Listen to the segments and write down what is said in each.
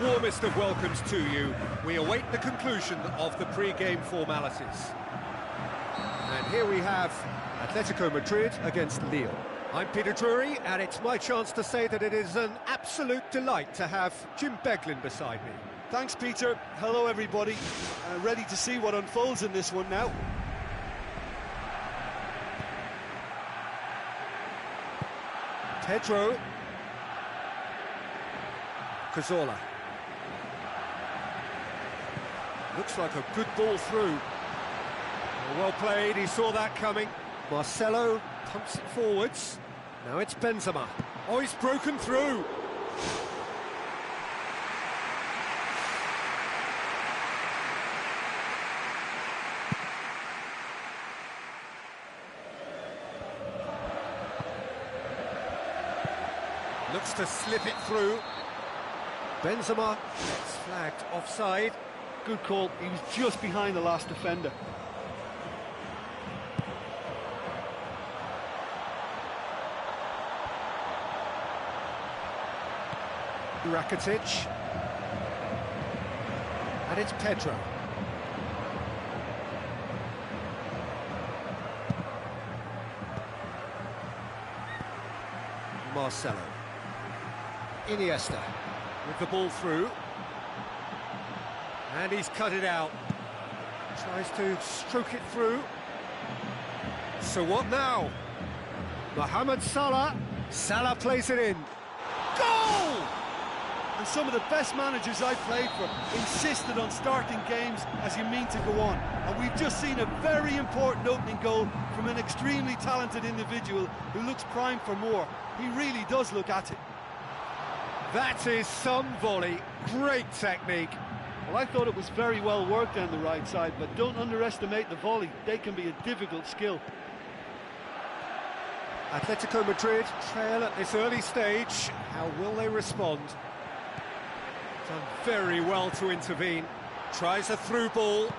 warmest of welcomes to you. We await the conclusion of the pre-game formalities. And here we have Atletico Madrid against Lille. I'm Peter Drury, and it's my chance to say that it is an absolute delight to have Jim Beglin beside me. Thanks, Peter. Hello, everybody. Ready to see what unfolds in this one now. Pedro. Cazorla. Looks like a good ball through. Well played, he saw that coming. Marcelo pumps it forwards. Now it's Benzema. Oh, he's broken through. Looks to slip it through. Benzema gets flagged offside. Good call. He was just behind the last defender. Rakitic. And it's Pedro. Marcelo. Iniesta with the ball through. And he's cut it out. Tries to stroke it through. So what now? Mohamed Salah. Salah plays it in. Goal! And some of the best managers I've played for insisted on starting games as you mean to go on. And we've just seen a very important opening goal from an extremely talented individual who looks primed for more. He really does look at it. That is some volley. Great technique. Well, I thought it was very well worked down the right side, but don't underestimate the volley. They can be a difficult skill. Atletico Madrid trail at this early stage. How will they respond? Done very well to intervene. Tries a through ball.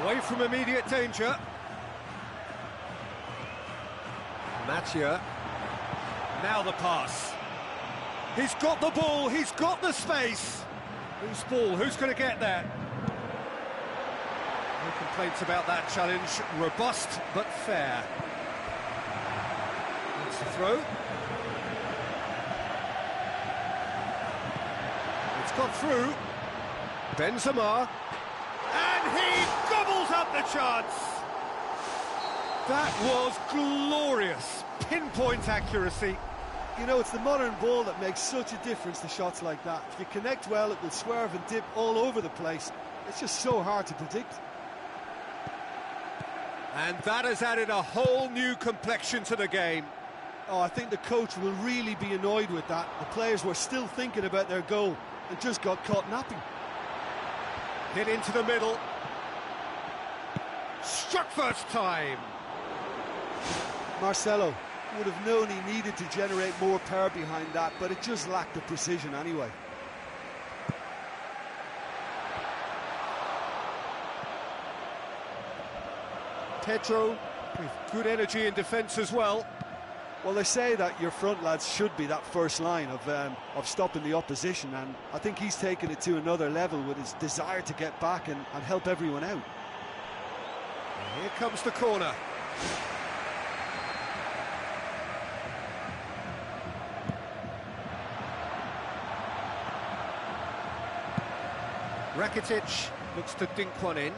Away from immediate danger. Mattia. Now the pass. He's got the ball, he's got the space. Whose ball? Who's going to get there? No complaints about that challenge. Robust but fair. That's the throw. It's got through. Benzema. And he gobbles up the chance. That was glorious. Pinpoint accuracy. You know, it's the modern ball that makes such a difference to shots like that. If you connect well, it will swerve and dip all over the place. It's just so hard to predict. And that has added a whole new complexion to the game. Oh, I think the coach will really be annoyed with that. The players were still thinking about their goal and just got caught napping. Hit into the middle. Struck first time. Marcelo would have known he needed to generate more power behind that, but it just lacked the precision anyway. Pedro with good energy in defence as well. Well, they say that your front lads should be that first line of stopping the opposition, and I think he's taken it to another level with his desire to get back and help everyone out. And here comes the corner. Rakitic looks to dink one in.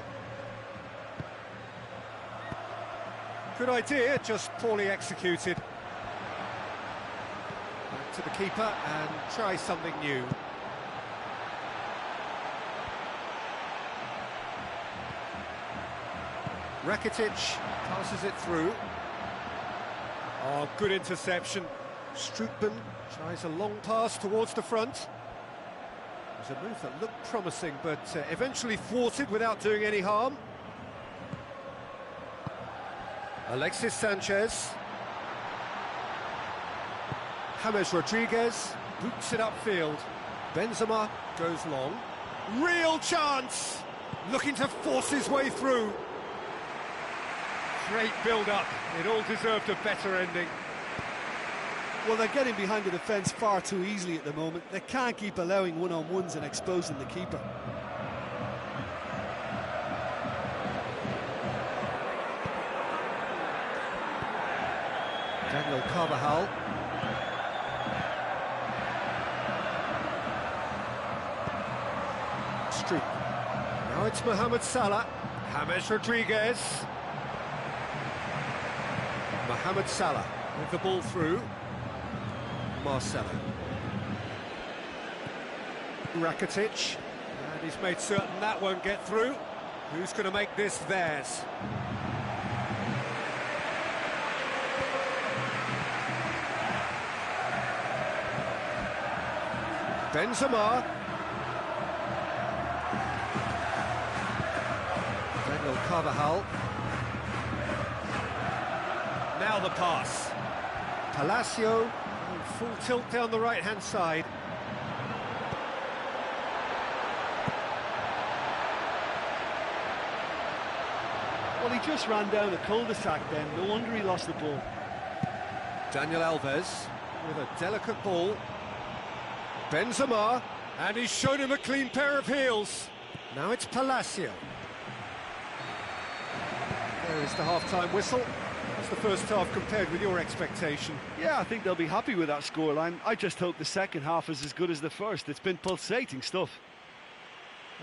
Good idea, just poorly executed. Back to the keeper and try something new. Rakitic passes it through. Oh, good interception. Strootman tries a long pass towards the front. It was a move that looked promising, but eventually thwarted without doing any harm. Alexis Sanchez. James Rodriguez boots it upfield. Benzema goes long. Real chance! Looking to force his way through. Great build-up. It all deserved a better ending. Well, they're getting behind the defence far too easily at the moment. They can't keep allowing one-on-ones and exposing the keeper. Daniel Carvajal. Street. Now it's Mohamed Salah. James Rodriguez. Mohamed Salah with the ball through. Marcelo. Rakitic. And he's made certain that won't get through. Who's going to make this theirs? Benzema. Daniel Carvajal. Now the pass. Palacio, full tilt down the right-hand side. Well, he just ran down a cul-de-sac then. No wonder he lost the ball. Daniel Alves with a delicate ball. Benzema, and he's shown him a clean pair of heels. Now it's Palacio. There is the half-time whistle. How's the first half compared with your expectation? Yeah, I think they'll be happy with that scoreline. I just hope the second half is as good as the first. It's been pulsating stuff.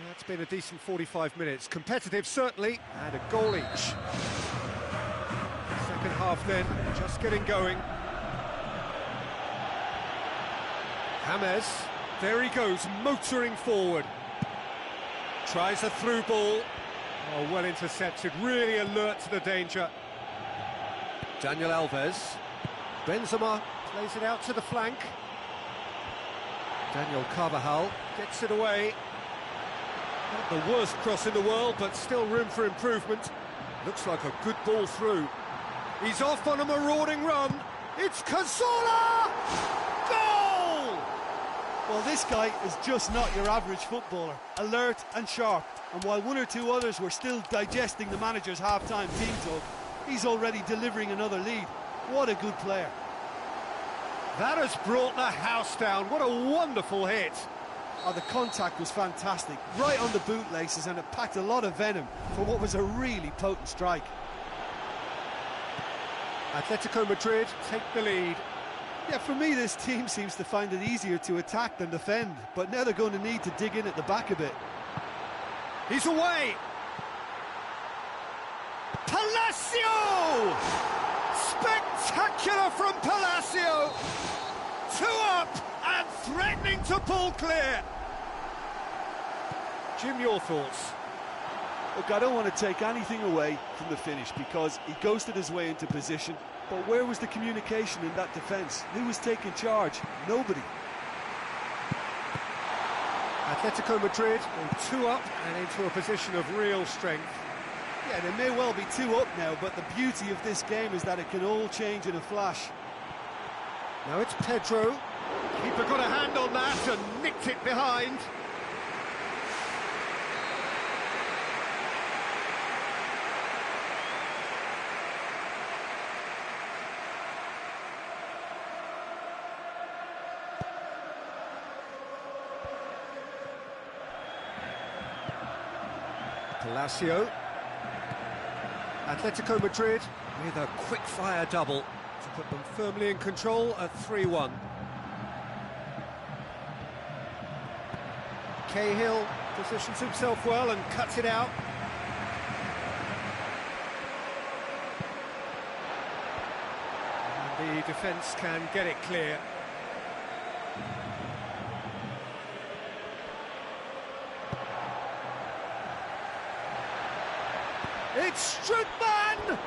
That's been a decent 45 minutes. Competitive, certainly, and a goal each. Second half then, just getting going. James, there he goes, motoring forward. Tries a through ball. Oh, well intercepted, really alert to the danger. Daniel Alves. Benzema plays it out to the flank. Daniel Carvajal gets it away. Not the worst cross in the world, but still room for improvement. Looks like a good ball through. He's off on a marauding run. It's Cazorla! Goal! Well, this guy is just not your average footballer. Alert and sharp. And while one or two others were still digesting the manager's half-time team talk, he's already delivering another lead. What a good player. That has brought the house down. What a wonderful hit. Oh, the contact was fantastic. Right on the bootlaces, and it packed a lot of venom for what was a really potent strike. Atletico Madrid take the lead. Yeah, for me, this team seems to find it easier to attack than defend, but now they're going to need to dig in at the back a bit. He's away! Palacio! Spectacular from Palacio! 2 up and threatening to pull clear. Jim, your thoughts? Look, I don't want to take anything away from the finish because he ghosted his way into position, but where was the communication in that defence? Who was taking charge? Nobody. Atletico Madrid are 2 up and into a position of real strength. Yeah, they may well be 2 up now, but the beauty of this game is that it can all change in a flash. Now it's Pedro. Keeper got a hand on that and nicked it behind. Palacio. Atletico Madrid with a quick-fire double to put them firmly in control at 3-1. Cahill positions himself well and cuts it out. And the defence can get it clear. It's Strootman!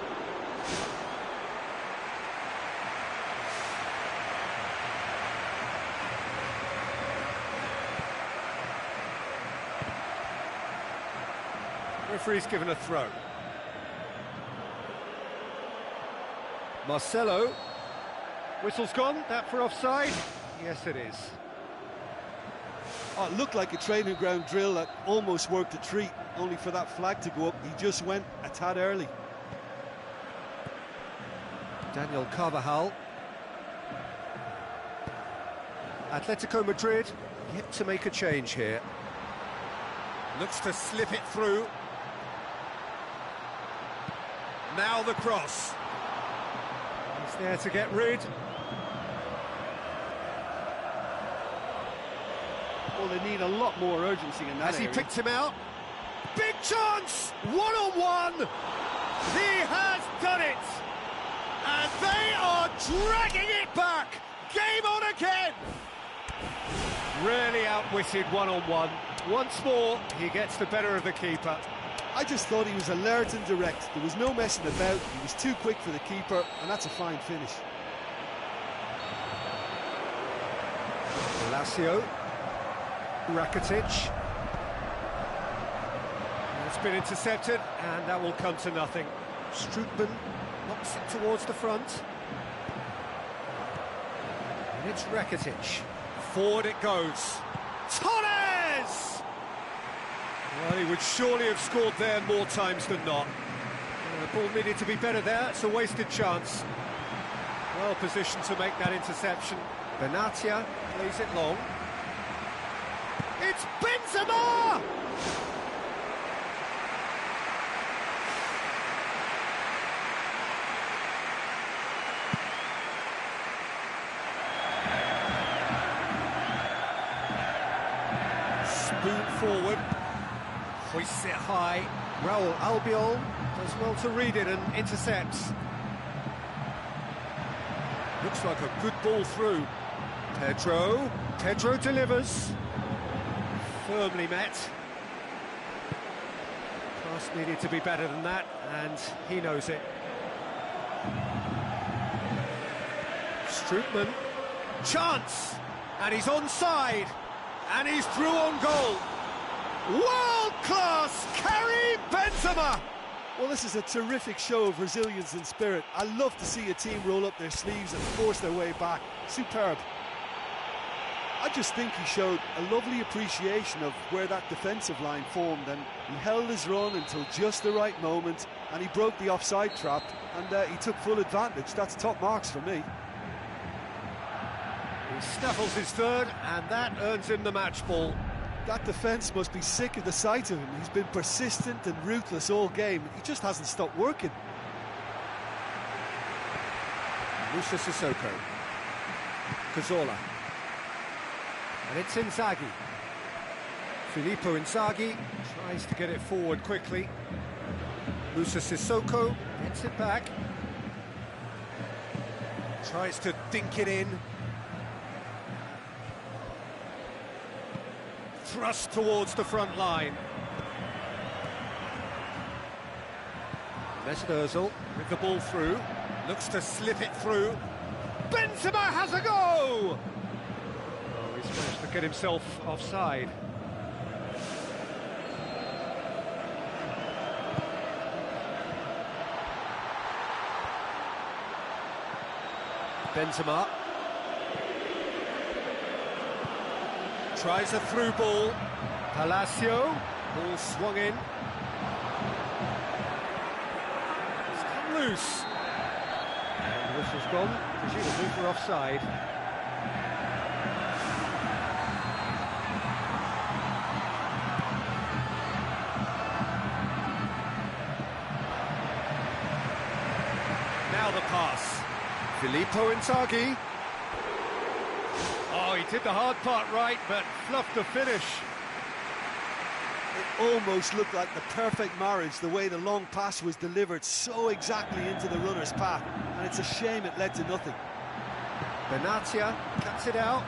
Referee's given a throw. Marcelo. Whistle's gone. That for offside? Yes, it is. Oh, it looked like a training ground drill that almost worked a treat, only for that flag to go up. He just went a tad early. Daniel Carvajal. Atletico Madrid yet to make a change here. Looks to slip it through. Now the cross. He's there to get rid. Well, they need a lot more urgency in that As he area. picked him out. Big chance! One-on-one! He has done it! And they are dragging it back! Game on again! Really outwitted one-on-one. Once more, he gets the better of the keeper. I just thought he was alert and direct. There was no messing about. He was too quick for the keeper, and that's a fine finish. Lazio. Rakitic. It's been intercepted, and that will come to nothing. Strootman knocks it towards the front. And it's Rakitic. Forward it goes. Torres! Well, he would surely have scored there more times than not. The ball needed to be better there. It's a wasted chance. Well positioned to make that interception. Benatia plays it long. It's Benzema! Spoon forward, hoists it high. Raul Albiol does well to read it and intercepts. Looks like a good ball through. Pedro delivers. Firmly met. Pass needed to be better than that, and he knows it. Strootman, chance, and he's onside, and he's through on goal. World-class Karim Benzema! Well, this is a terrific show of resilience and spirit. I love to see a team roll up their sleeves and force their way back. Superb. I just think he showed a lovely appreciation of where that defensive line formed, and he held his run until just the right moment, and he broke the offside trap, and he took full advantage. That's top marks for me. He snuffles his third, and that earns him the match ball. That defence must be sick of the sight of him. He's been persistent and ruthless all game. He just hasn't stopped working. Musa Sissoko. Cazorla. And it's Inzaghi. Filippo Inzaghi tries to get it forward quickly. Musa Sissoko gets it back. Tries to dink it in. Thrust towards the front line. Mesut Ozil with the ball through. Looks to slip it through. Benzema has a go! Oh, he's managed to get himself offside. Benzema tries a through ball. Palacio, ball swung in. It's come loose. And the whistle's gone, presumably for offside. Now the pass. Filippo Inzaghi. Oh, he did the hard part right, but fluffed the finish. It almost looked like the perfect marriage, the way the long pass was delivered so exactly into the runner's path, and it's a shame it led to nothing. Benatia cuts it out.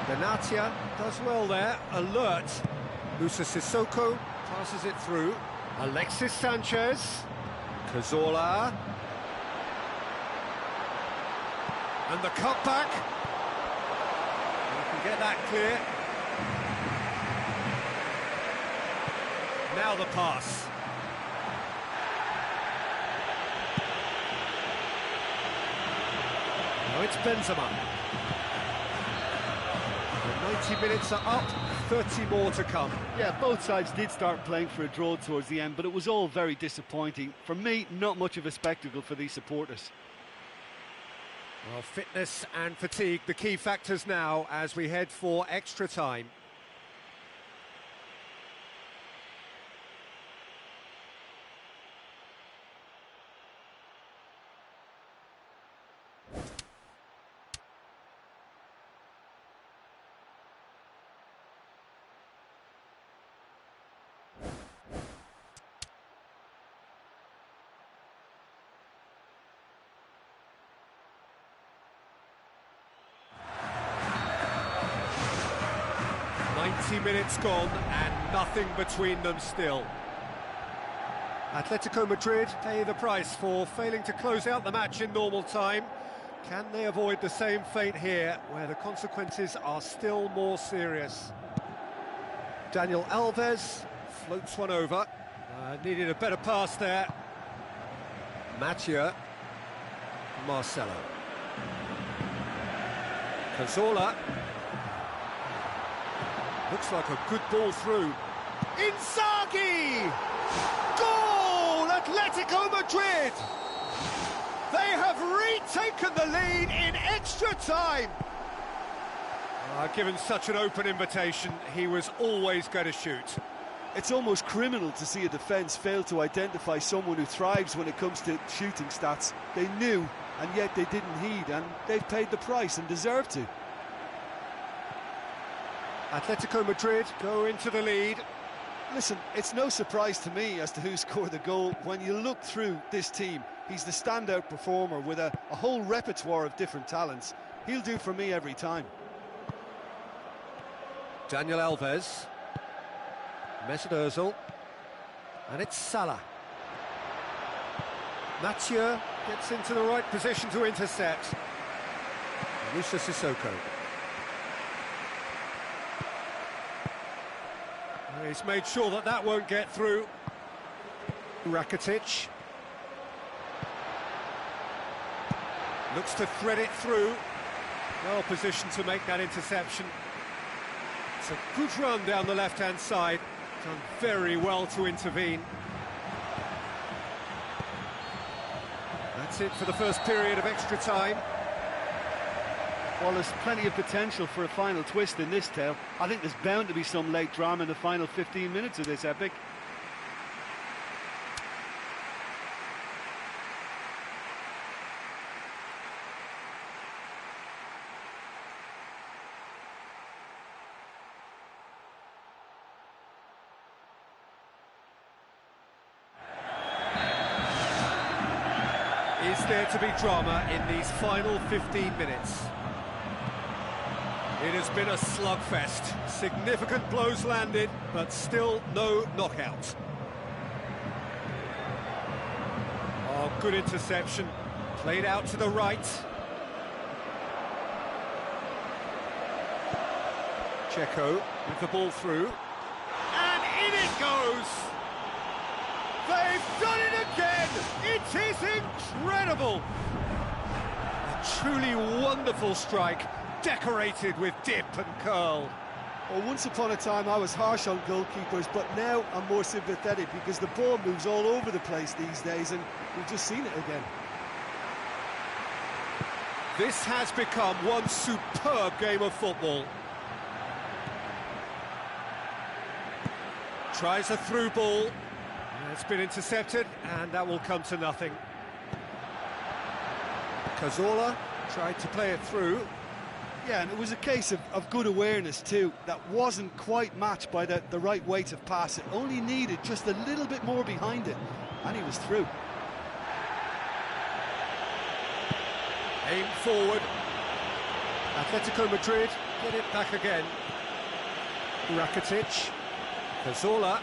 Benatia does well there, alert. Musa Sissoko passes it through. Alexis Sanchez. Cazorla. And the cutback. You can get that clear. Now the pass. Now it's Benzema. The 90 minutes are up, 30 more to come. Yeah, both sides did start playing for a draw towards the end, but it was all very disappointing. For me, not much of a spectacle for these supporters. Well, fitness and fatigue, the key factors now as we head for extra time. Minutes gone and nothing between them still. Atletico Madrid pay the price for failing to close out the match in normal time. Can they avoid the same fate here, where the consequences are still more serious? Daniel Alves floats one over. Needed a better pass there. Mathieu. Marcelo. Cazorla. Looks like a good ball through. Inzaghi! Goal! Atletico Madrid! They have retaken the lead in extra time. Given such an open invitation, he was always going to shoot. It's almost criminal to see a defence fail to identify someone who thrives when it comes to shooting stats. They knew, and yet they didn't heed, and they've paid the price and deserve to. Atletico Madrid go into the lead. Listen, it's no surprise to me as to who scored the goal. When you look through this team, he's the standout performer with a whole repertoire of different talents. He'll do for me every time. Daniel Alves. Mesut Ozil. And it's Salah. Mathieu gets into the right position to intercept. Musa Sissoko. He's made sure that that won't get through. Rakitic. Looks to thread it through. Well positioned to make that interception. It's a good run down the left-hand side. Done very well to intervene. That's it for the first period of extra time. Well, there's plenty of potential for a final twist in this tale. I think there's bound to be some late drama in the final 15 minutes of this epic. Is there to be drama in these final 15 minutes? It has been a slugfest. Significant blows landed, but still no knockout. Oh, good interception. Played out to the right. Checo with the ball through. And in it goes! They've done it again! It is incredible! A truly wonderful strike, decorated with dip and curl. Well, once upon a time I was harsh on goalkeepers, but now I'm more sympathetic because the ball moves all over the place these days, and we've just seen it again. This has become one superb game of football. Tries a through ball. It's been intercepted, and that will come to nothing. Cazorla tried to play it through. Yeah, and it was a case of good awareness too. That wasn't quite matched by the right weight of pass. It only needed just a little bit more behind it, and he was through. Aim forward. Atletico Madrid get it back again. Rakitic. Cazorla.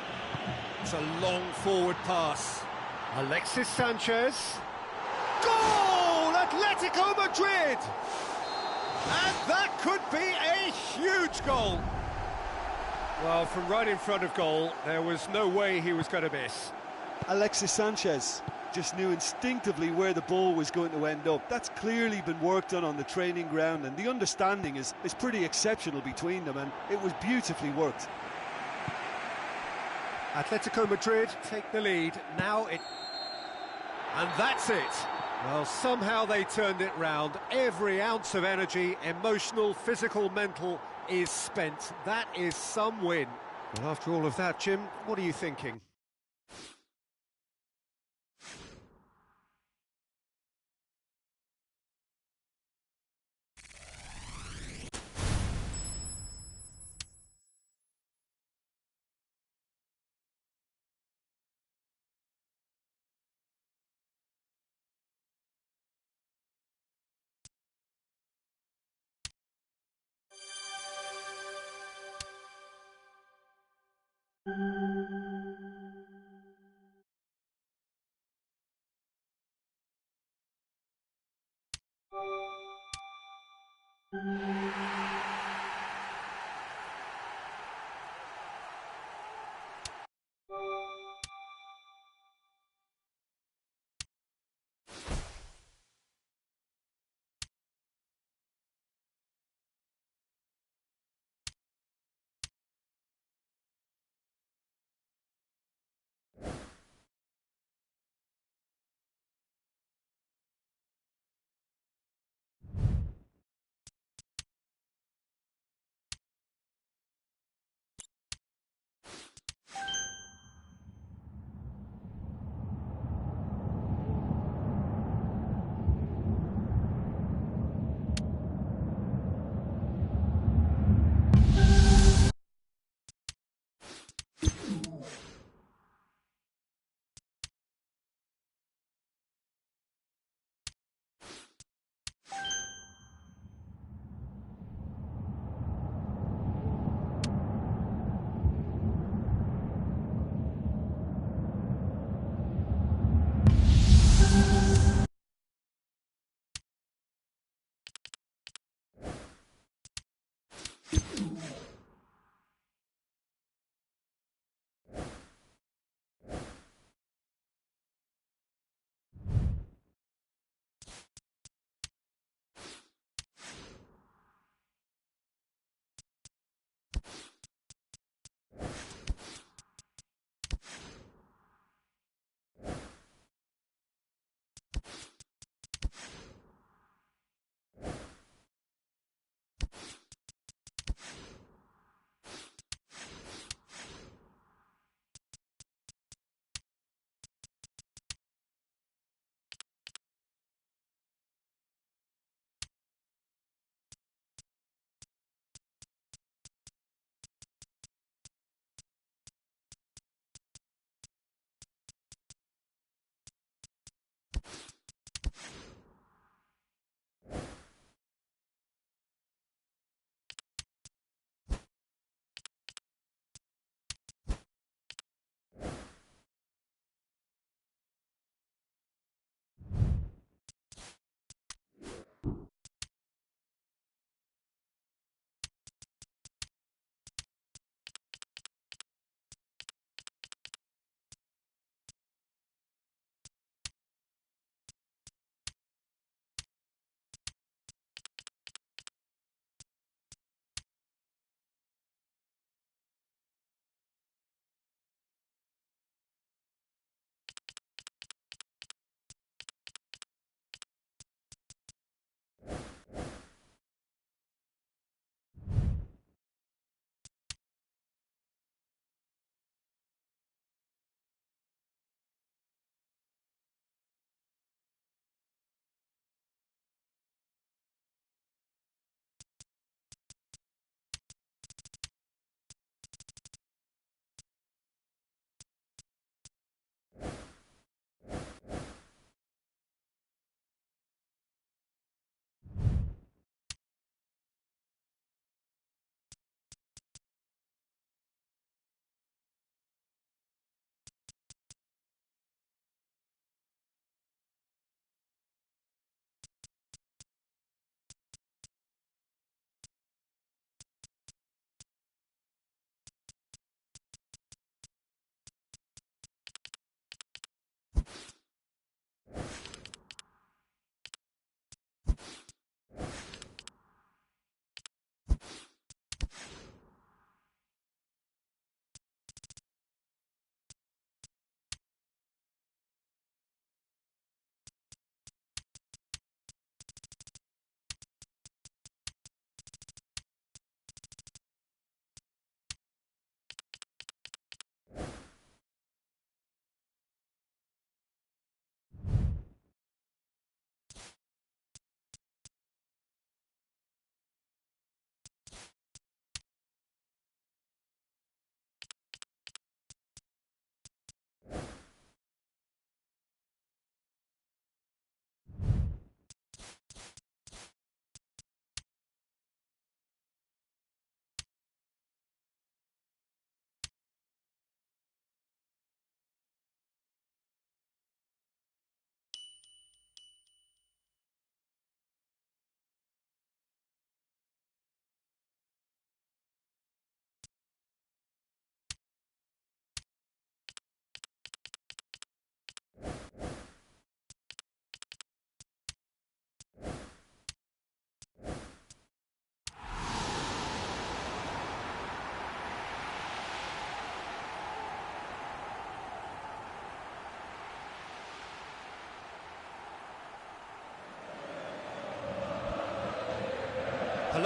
It's a long forward pass. Alexis Sanchez. Goal! Atletico Madrid! And that could be a huge goal. Well, from right in front of goal, there was no way he was going to miss. Alexis Sanchez just knew instinctively where the ball was going to end up. That's clearly been worked on the training ground, and the understanding is pretty exceptional between them, and it was beautifully worked. Atletico Madrid take the lead. Now it... And that's it. Well, somehow they turned it round. Every ounce of energy, emotional, physical, mental, is spent. That is some win. Well, after all of that, Jim, what are you thinking?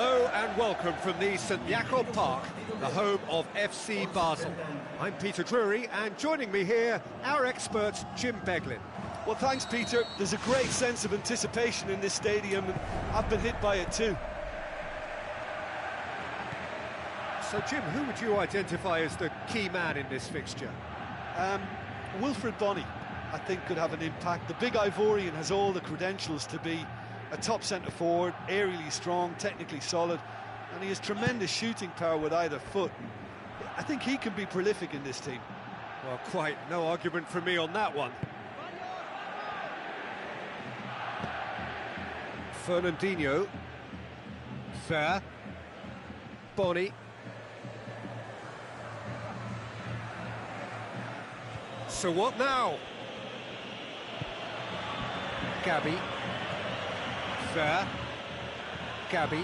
Hello and welcome from the St Jakob Park, the home of FC Basel. I'm Peter Drury, and joining me here, our expert Jim Beglin. Well, thanks, Peter. There's a great sense of anticipation in this stadium, and I've been hit by it too. So, Jim, who would you identify as the key man in this fixture? Wilfried Bony, I think, could have an impact. The big Ivorian has all the credentials to be a top centre-forward, aerially strong, technically solid, and he has tremendous shooting power with either foot. I think he can be prolific in this team. Well, quite no argument from me on that one. Fernandinho. There. Bony. So what now? Gabby. There. Gabby.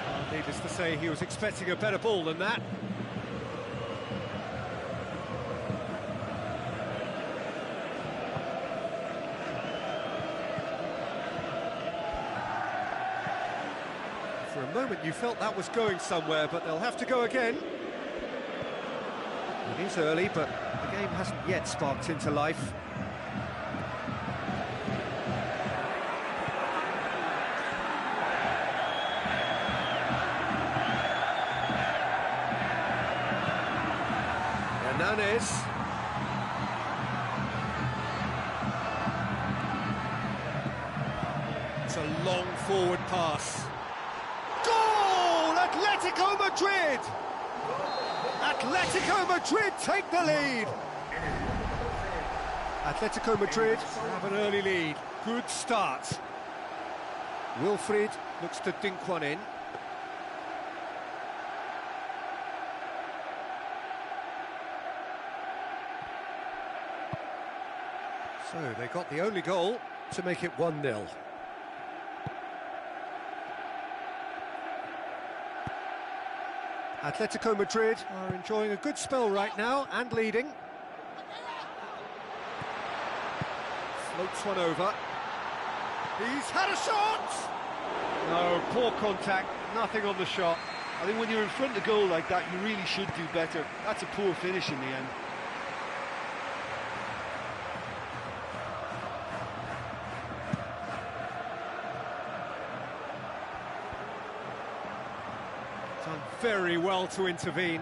Well, needless to say, he was expecting a better ball than that. For a moment you felt that was going somewhere, but they'll have to go again. It is early, but the game hasn't yet sparked into life. Hernandez. It's a long forward pass. Goal! Atletico Madrid! Atletico Madrid take the lead! Atletico Madrid have an early lead. Good start. Wilfried looks to dink one in. So they got the only goal to make it 1-0. Atletico Madrid are enjoying a good spell right now and leading. Floats one over. He's had a shot! No, poor contact, nothing on the shot. I think when you're in front of goal like that, you really should do better. That's a poor finish in the end. Done very well to intervene.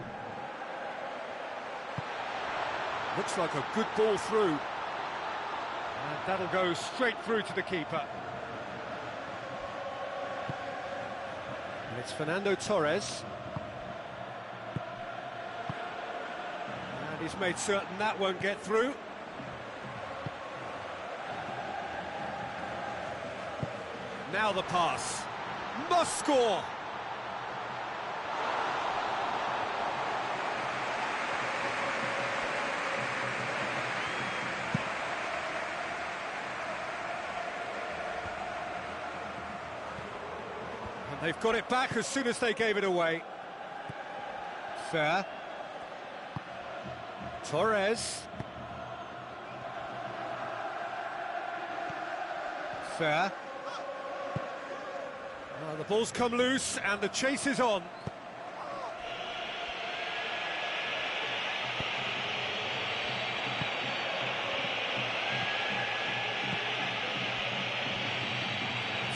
Looks like a good ball through. And that'll go straight through to the keeper. And it's Fernando Torres. And he's made certain that won't get through. Now the pass. Must score! They've got it back as soon as they gave it away. Fair. Torres. Fair. The ball's come loose and the chase is on.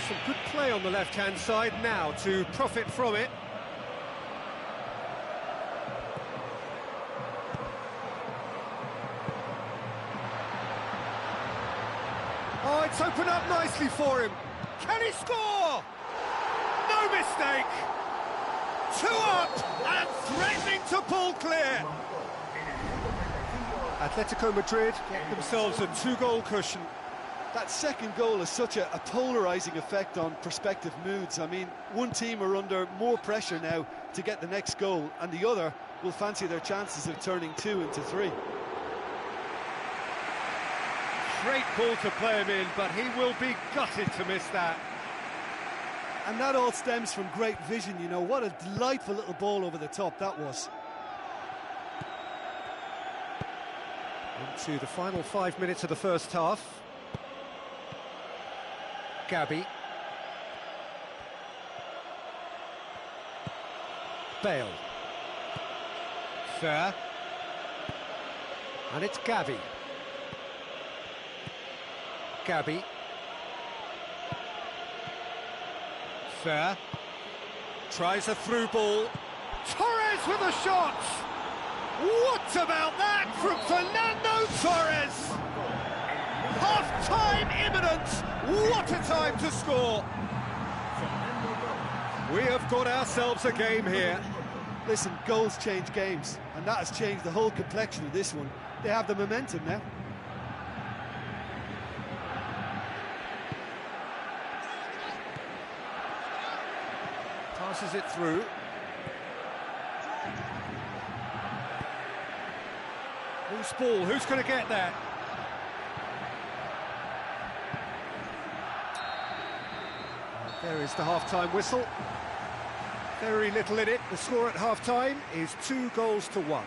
Some good play on the left-hand side now to profit from it. Oh, it's opened up nicely for him. Can he score? No mistake. 2 up and threatening to pull clear. Atletico Madrid get themselves a 2-goal cushion. That second goal has such a polarising effect on prospective moods. I mean, one team are under more pressure now to get the next goal, and the other will fancy their chances of turning 2 into 3. Great ball to play him in, but he will be gutted to miss that. And that all stems from great vision, you know. What a delightful little ball over the top that was. Into the final 5 minutes of the first half. Gabby. Bale. Fair. And it's Gavi. Gavi. Fair. Tries a through ball. Torres with a shot! What about that from Fernando Torres? Half-time imminent! What a time to score! We have got ourselves a game here. Listen, goals change games, and that has changed the whole complexion of this one. They have the momentum now. Passes it through. Loose ball, who's going to get that? There is the half-time whistle. Very little in it. The score at half-time is 2-1.